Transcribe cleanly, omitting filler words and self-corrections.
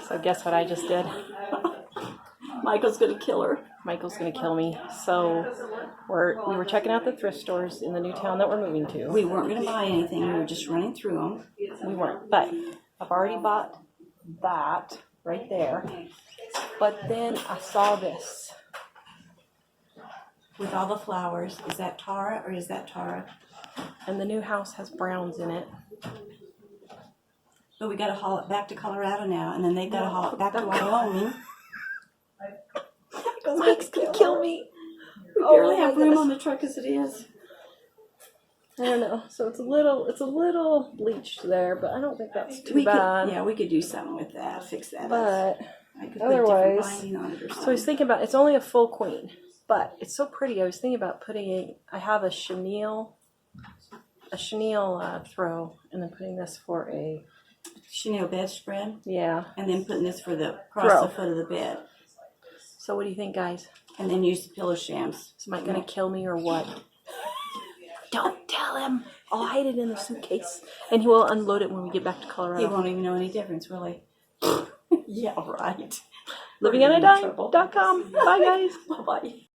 So guess what I just did? Michael's gonna kill her. Michael's gonna kill me. So we were checking out the thrift stores in the new town that we're moving to. We weren't gonna buy anything. We were just running through them. We weren't, but I've already bought that right there. But then I saw this. With all the flowers. Is that Tara or is that Tara? And the new house has browns in it. But we gotta haul it back to Colorado now, and then they gotta haul it back to Wyoming. Mike's gonna kill me. We barely have room on the truck as it is. I don't know. So it's a little bleached there, but I don't think that's too bad. Yeah, we could do something with that, fix that up. But I could put a different otherwise, binding on it or something. so I was thinking about, it's only a full queen, but it's so pretty. I was thinking about I have a chenille throw, and then putting this for a Chenille bedspread. Yeah. And then putting this for the across the foot of the bed. So what do you think, guys? And then use the pillow shams. Is Mike gonna kill me or what? Don't tell him. I'll hide it in the suitcase, and he will unload it when we get back to Colorado. He won't even know any difference, will he? Yeah, right. Livingonadime.com. Bye, guys. Bye.